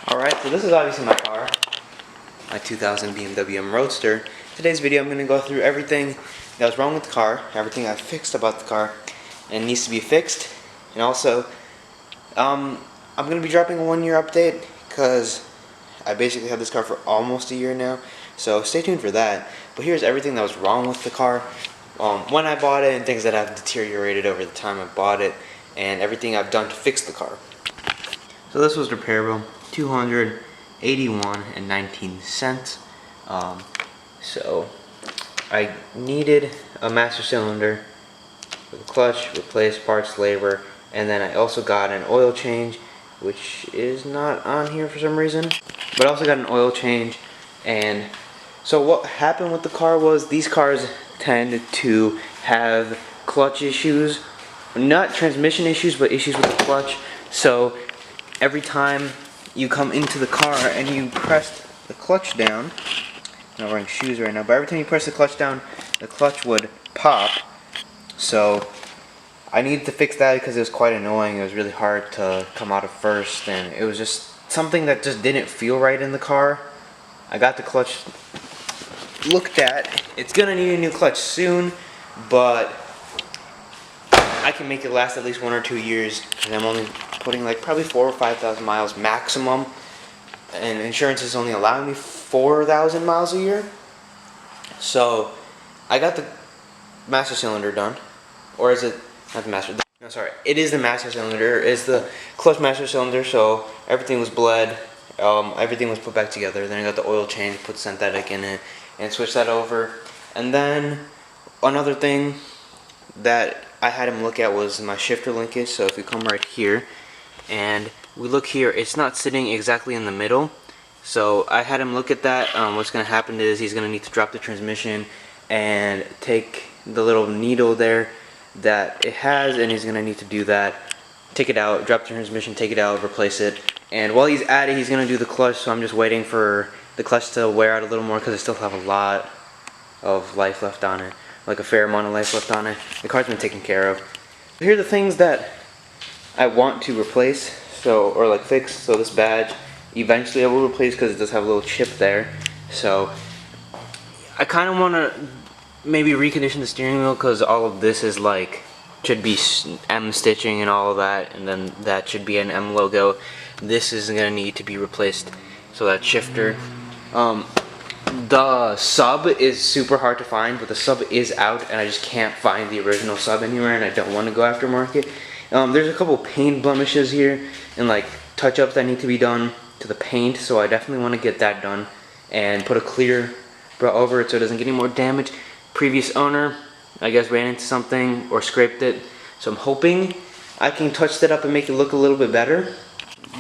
Alright, so this is obviously my car, my 2000 BMW M Roadster. Today's video I'm going to go through everything that was wrong with the car, everything I fixed about the car and needs to be fixed. And also, I'm going to be dropping a 1-year update because I basically had this car for almost a year now. So stay tuned for that. But here's everything that was wrong with the car when I bought it, and things that have deteriorated over the time I bought it, and everything I've done to fix the car. So this was repairable, $281.19. So I needed a master cylinder with a clutch, replace parts, labor, and then I also got an oil change, which is not on here for some reason. But I also got an oil change. And so what happened with the car was these cars tend to have clutch issues, not transmission issues, but issues with the clutch. So every time you come into the car and you press the clutch down, I'm not wearing shoes right now, but every time you press the clutch down, the clutch would pop. So I needed to fix that because it was quite annoying. It was really hard to come out of first, and it was just something that just didn't feel right in the car. I got the clutch looked at. It's gonna need a new clutch soon, but I can make it last at least 1 or 2 years, and I'm only putting like probably 4,000 or 5,000 miles maximum, and insurance is only allowing me 4,000 miles a year. So I got the master cylinder done, or is it not the master? No, sorry, it is the master cylinder. It's the clutch master cylinder. So everything was bled, everything was put back together. Then I got the oil change, put synthetic in it, and switched that over. And then another thing that I had him look at was my shifter linkage. So if we come right here and we look here, it's not sitting exactly in the middle. So I had him look at that. What's going to happen is he's going to need to drop the transmission and take the little needle there that it has, and he's going to need to do that. Take it out, drop the transmission, take it out, replace it. And while he's at it, he's going to do the clutch. So I'm just waiting for the clutch to wear out a little more because I still have a lot of life left on it. Like a fair amount of life left on it. The car's been taken care of. Here are the things that I want to replace, or like fix. So this badge, eventually I will replace because it does have a little chip there. So I kind of want to maybe recondition the steering wheel because all of this is like, should be M stitching and all of that, and then that should be an M logo. This is going to need to be replaced. So that shifter. The sub is super hard to find, but the sub is out, and I just can't find the original sub anywhere, and I don't want to go aftermarket. There's a couple paint blemishes here, and like touch-ups that need to be done to the paint, so I definitely want to get that done, and put a clear brush over it so it doesn't get any more damage. Previous owner, I guess, ran into something or scraped it, so I'm hoping I can touch that up and make it look a little bit better.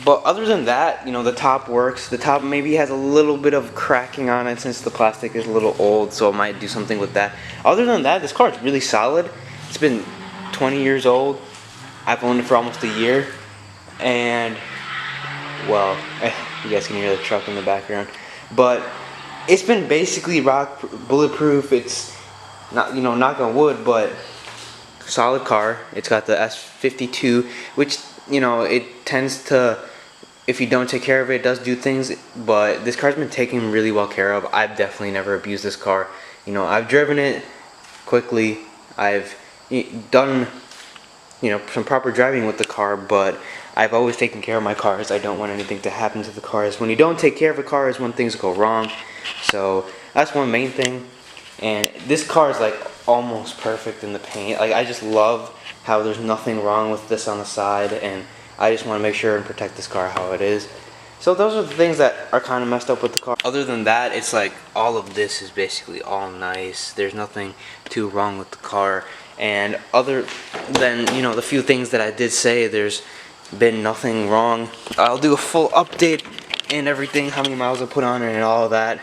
But other than that, you know, the top works. The top maybe has a little bit of cracking on it since the plastic is a little old, so I might do something with that. Other than that, this car is really solid. It's been 20 years old. I've owned it for almost a year. And, well, you guys can hear the truck in the background. But it's been basically bulletproof. It's not, you know, knock on wood, but solid car. It's got the S52, which, you know, it tends to, if you don't take care of it, it does do things, but this car's been taken really well care of. I've definitely never abused this car. You know, I've driven it quickly. I've done, you know, some proper driving with the car, but I've always taken care of my cars. I don't want anything to happen to the cars. When you don't take care of a car is when things go wrong. So that's one main thing. And this car is like almost perfect in the paint. Like, I just love how there's nothing wrong with this on the side, and I just want to make sure and protect this car how it is. So those are the things that are kind of messed up with the car. Other than that, it's like all of this is basically all nice. There's nothing too wrong with the car, and other than, you know, the few things that I did say, there's been nothing wrong. I'll do a full update and everything, how many miles I put on it and all of that,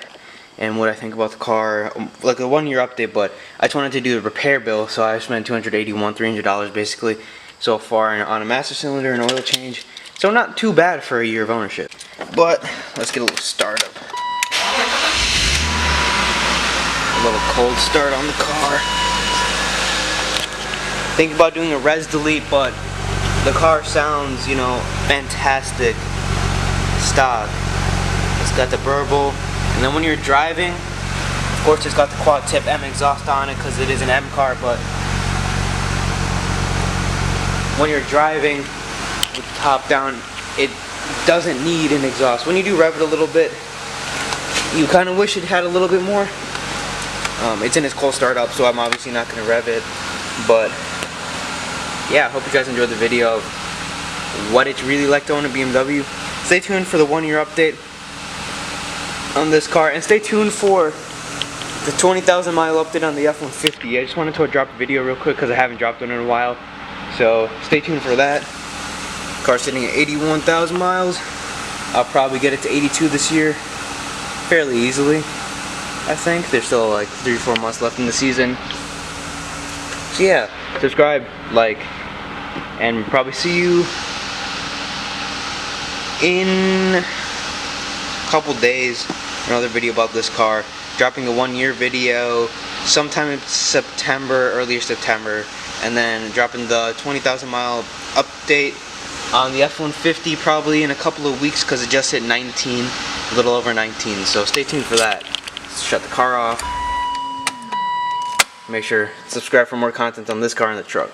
and what I think about the car, like a 1-year update. But I just wanted to do a repair bill, so I spent $300 basically so far on a master cylinder and oil change. So not too bad for a year of ownership. But let's get a little startup. A little cold start on the car. Think about doing a res delete, but the car sounds, you know, fantastic. stock. It's got the burble, and then when you're driving, of course it's got the quad tip M exhaust on it because it is an M car, but when you're driving with the top down, it doesn't need an exhaust. When you do rev it a little bit, you kind of wish it had a little bit more. It's in its cold startup, so I'm obviously not going to rev it, but yeah, I hope you guys enjoyed the video of what it's really like to own a BMW. Stay tuned for the 1-year update on this car, and stay tuned for the 20,000 mile update on the F-150. I just wanted to drop a video real quick because I haven't dropped one in a while, so stay tuned for that. Car's sitting at 81,000 miles. I'll probably get it to 82 this year fairly easily, I think. There's still like 3-4 months left in the season. So yeah, subscribe, like, and probably see you in a couple days. Another video about this car. Dropping a 1-year video sometime in September, earlier September, and then dropping the 20,000 mile update on the F-150 probably in a couple of weeks because it just hit 19, a little over 19. So stay tuned for that. Let's shut the car off. Make sure to subscribe for more content on this car and the truck.